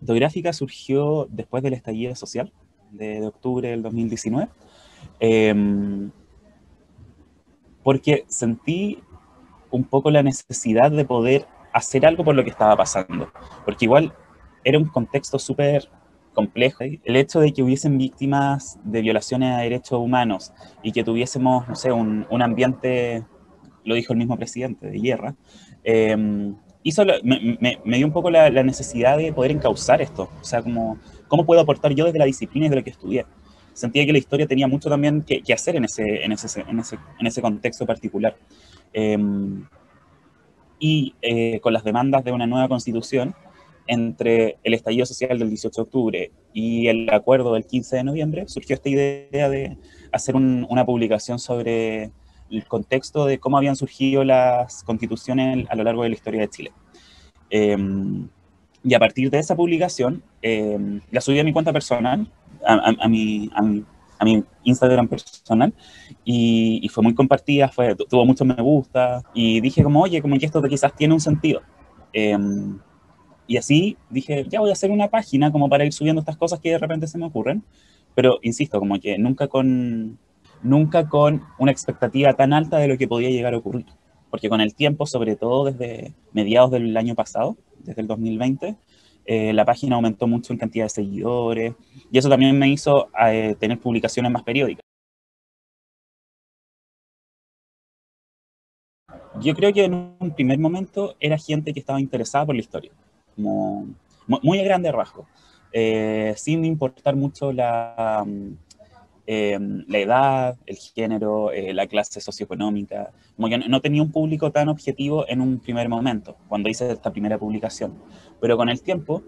Histográfica surgió después del estallido social de octubre del 2019, eh, porque sentí un poco la necesidad de poder hacer algo por lo que estaba pasando, porque igual era un contexto súper complejo. El hecho de que hubiesen víctimas de violaciones a derechos humanos y que tuviésemos, no sé, un ambiente, lo dijo el mismo presidente, de guerra, hizo me dio un poco la necesidad de poder encauzar esto. O sea, como, ¿cómo puedo aportar yo desde la disciplina y de lo que estudié? Sentía que la historia tenía mucho también que hacer en ese contexto particular. Eh, con las demandas de una nueva constitución, entre el estallido social del 18 de octubre y el acuerdo del 15 de noviembre, surgió esta idea de hacer una publicación sobre el contexto de cómo habían surgido las constituciones a lo largo de la historia de Chile. Eh, y a partir de esa publicación, la subí a mi cuenta personal, a mi Instagram personal, y fue muy compartida, tuvo muchos me gusta, y dije como, oye, como que esto quizás tiene un sentido. Eh, y así dije, ya voy a hacer una página como para ir subiendo estas cosas que de repente se me ocurren, pero insisto, como que nunca con una expectativa tan alta de lo que podía llegar a ocurrir. Porque con el tiempo, sobre todo desde mediados del año pasado, desde el 2020, la página aumentó mucho en cantidad de seguidores, y eso también me hizo tener publicaciones más periódicas. Yo creo que en un primer momento era gente que estaba interesada por la historia, como muy a grandes rasgos, sin importar mucho la edad, el género, la clase socioeconómica, como que no tenía un público tan objetivo en un primer momento, cuando hice esta primera publicación. Pero con el tiempo,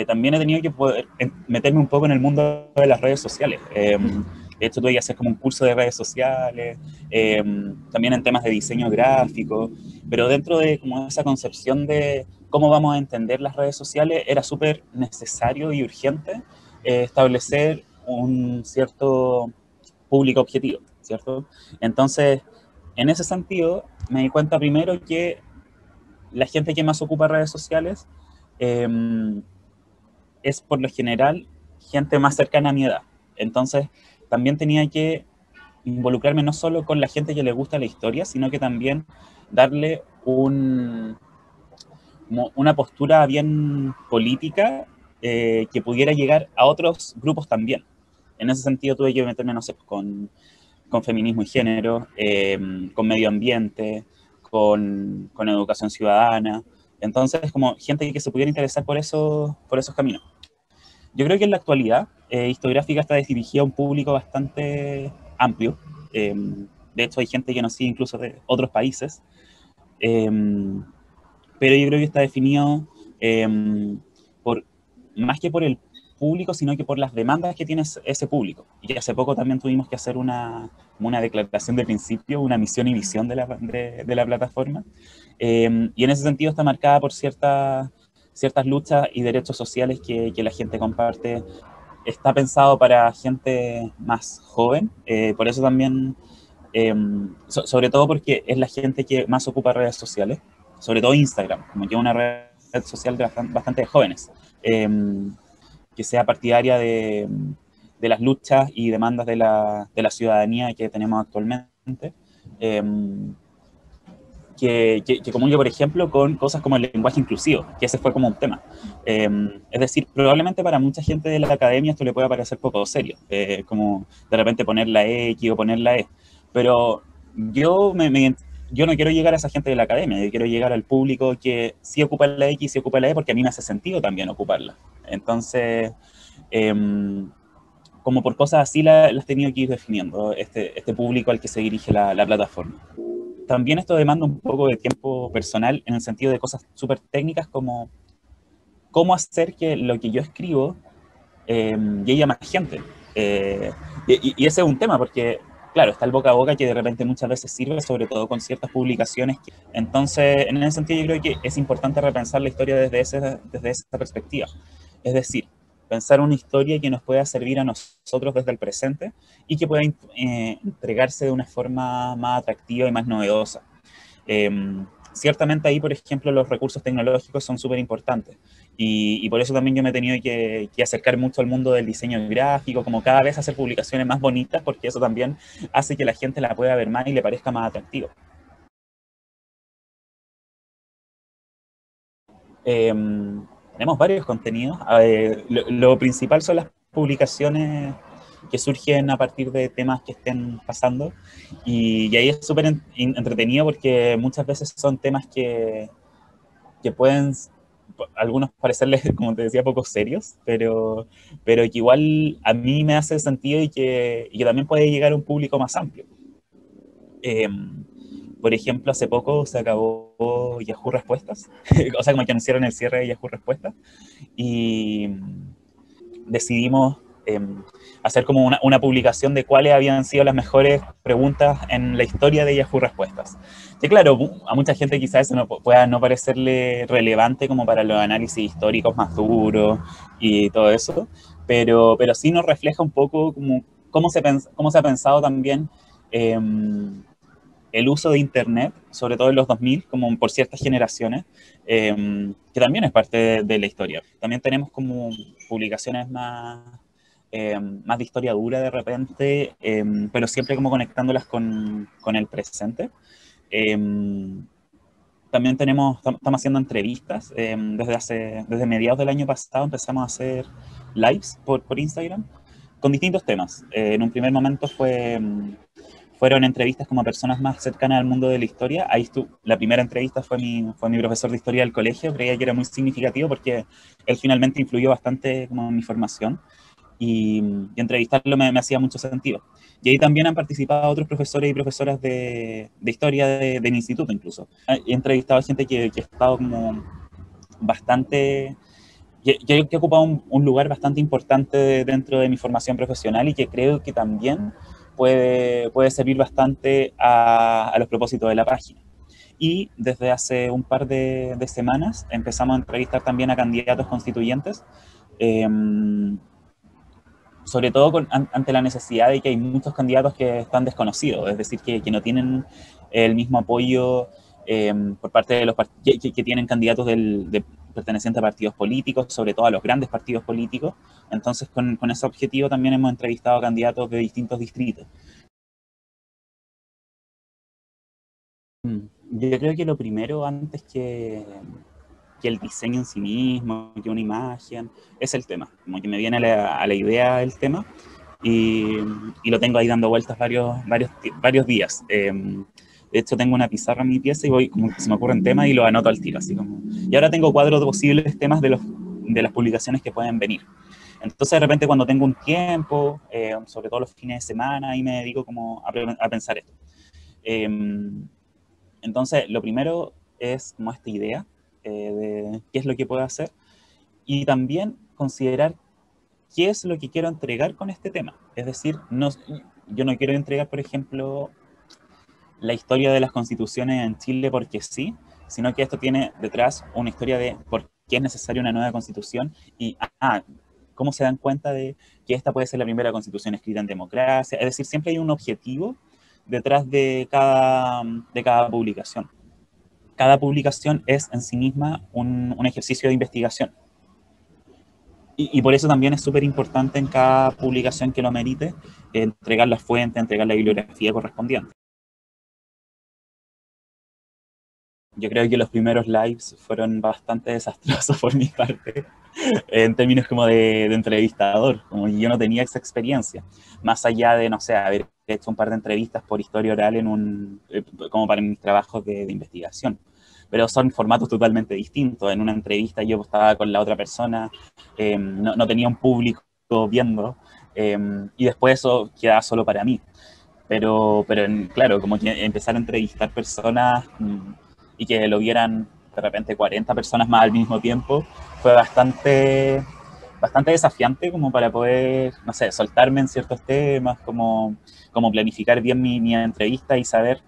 también he tenido que poder meterme un poco en el mundo de las redes sociales. De hecho, tuve que hacer como un curso de redes sociales, también en temas de diseño gráfico, pero dentro de como esa concepción de cómo vamos a entender las redes sociales, era súper necesario y urgente establecer un cierto público objetivo, ¿cierto? Entonces, en ese sentido, me di cuenta primero que la gente que más ocupa redes sociales eh, es por lo general gente más cercana a mi edad. Entonces, también tenía que involucrarme no solo con la gente que le gusta la historia, sino que también darle una postura bien política que pudiera llegar a otros grupos también. En ese sentido tuve que meterme, no sé, con feminismo y género, con medio ambiente, con educación ciudadana. Entonces, como gente que se pudiera interesar por esos caminos. Yo creo que en la actualidad, Histográfica está dirigida a un público bastante amplio. De hecho, hay gente que nos sigue incluso de otros países. Eh, pero yo creo que está definido por, más que por el público, sino que por las demandas que tiene ese público. Y hace poco también tuvimos que hacer una declaración de principio, una misión y visión de la plataforma. Y en ese sentido está marcada por ciertas luchas y derechos sociales que la gente comparte. Está pensado para gente más joven, por eso también, sobre todo porque es la gente que más ocupa redes sociales, sobre todo Instagram, como que es una red social de bastante jóvenes, que sea partidaria de las luchas y demandas de la ciudadanía que tenemos actualmente. Eh, que comulgue, por ejemplo, con cosas como el lenguaje inclusivo, que ese fue como un tema. Es decir, probablemente para mucha gente de la academia esto le pueda parecer poco serio, como de repente poner la X o poner la E, pero yo no quiero llegar a esa gente de la academia, yo quiero llegar al público que sí ocupa la X y sí ocupa la E, porque a mí me hace sentido también ocuparla. Entonces, como por cosas así las he tenido que ir definiendo, este público al que se dirige la plataforma. También esto demanda un poco de tiempo personal en el sentido de cosas súper técnicas como cómo hacer que lo que yo escribo llegue a más gente. Y ese es un tema porque, claro, está el boca a boca que de repente muchas veces sirve, sobre todo con ciertas publicaciones. Entonces, en ese sentido yo creo que es importante repensar la historia desde esa perspectiva. Es decir, pensar una historia que nos pueda servir a nosotros desde el presente y que pueda entregarse de una forma más atractiva y más novedosa. Ciertamente ahí, por ejemplo, los recursos tecnológicos son súper importantes. Y por eso también yo me he tenido que acercar mucho al mundo del diseño gráfico, como cada vez hacer publicaciones más bonitas, porque eso también hace que la gente la pueda ver más y le parezca más atractivo. Eh, Tenemos varios contenidos. Lo principal son las publicaciones que surgen a partir de temas que estén pasando. Y ahí es súper entretenido porque muchas veces son temas que pueden algunos parecerles, como te decía, poco serios, pero que igual a mí me hace sentido y que también puede llegar a un público más amplio. Eh, por ejemplo, hace poco se acabó Yahoo Respuestas, o sea, como que anunciaron el cierre de Yahoo Respuestas, y decidimos hacer como una publicación de cuáles habían sido las mejores preguntas en la historia de Yahoo Respuestas. Que claro, a mucha gente quizás eso no, pueda no parecerle relevante como para los análisis históricos más duros y todo eso, pero sí nos refleja un poco como cómo se ha pensado también eh, el uso de Internet, sobre todo en los 2000, como por ciertas generaciones, que también es parte de la historia. También tenemos como publicaciones más de historia dura de repente, pero siempre como conectándolas con el presente. Eh, También estamos haciendo entrevistas. Desde mediados del año pasado empezamos a hacer lives por Instagram con distintos temas. En un primer momento fueron entrevistas como a personas más cercanas al mundo de la historia. La primera entrevista fue mi profesor de historia del colegio, creía que era muy significativo porque él finalmente influyó bastante como en mi formación y entrevistarlo me hacía mucho sentido. Y ahí también han participado otros profesores y profesoras de historia del instituto incluso. He entrevistado a gente que ha estado como bastante que ocupa un lugar bastante importante dentro de mi formación profesional y que creo que también puede servir bastante a los propósitos de la página. Y desde hace un par de semanas empezamos a entrevistar también a candidatos constituyentes, eh, sobre todo ante la necesidad de que hay muchos candidatos que están desconocidos, es decir, que no tienen el mismo apoyo por parte de los que tienen candidatos pertenecientes a partidos políticos, sobre todo a los grandes partidos políticos. Entonces, con ese objetivo también hemos entrevistado a candidatos de distintos distritos. Yo creo que lo primero, antes que el diseño en sí mismo, que una imagen, es el tema. Como que me viene a la idea el tema y, y lo tengo ahí dando vueltas varios días. De hecho, tengo una pizarra en mi pieza y voy, como que se me ocurren temas y los anoto al tiro. Así como. Y ahora tengo cuadros de posibles temas de las publicaciones que pueden venir. Entonces, de repente, cuando tengo un tiempo, sobre todo los fines de semana, ahí me dedico como a pensar esto. Eh, entonces, lo primero es como esta idea de qué es lo que puedo hacer y también considerar qué es lo que quiero entregar con este tema. Es decir, yo no quiero entregar, por ejemplo, la historia de las constituciones en Chile porque sí, sino que esto tiene detrás una historia de por qué es necesaria una nueva constitución y cómo se dan cuenta de que esta puede ser la primera constitución escrita en democracia. Es decir, siempre hay un objetivo detrás de cada publicación. Cada publicación es en sí misma un ejercicio de investigación. Y por eso también es súper importante en cada publicación que lo merite entregar la fuente, entregar la bibliografía correspondiente. Yo creo que los primeros lives fueron bastante desastrosos por mi parte, en términos como de entrevistador, como yo no tenía esa experiencia, más allá de, no sé, haber hecho un par de entrevistas por historia oral como para mis trabajos de investigación. Pero son formatos totalmente distintos. En una entrevista yo estaba con la otra persona, no tenía un público viendo, y después eso quedaba solo para mí. Pero claro, como que empezar a entrevistar personas y que lo vieran de repente 40 personas más al mismo tiempo, fue bastante desafiante como para poder, no sé, soltarme en ciertos temas, como planificar bien mi entrevista y saber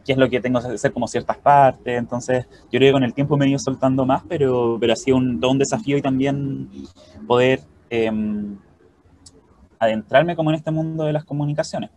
qué es lo que tengo que hacer como ciertas partes. Entonces, yo creo que con el tiempo me he ido soltando más, pero ha sido todo un desafío y también poder adentrarme como en este mundo de las comunicaciones.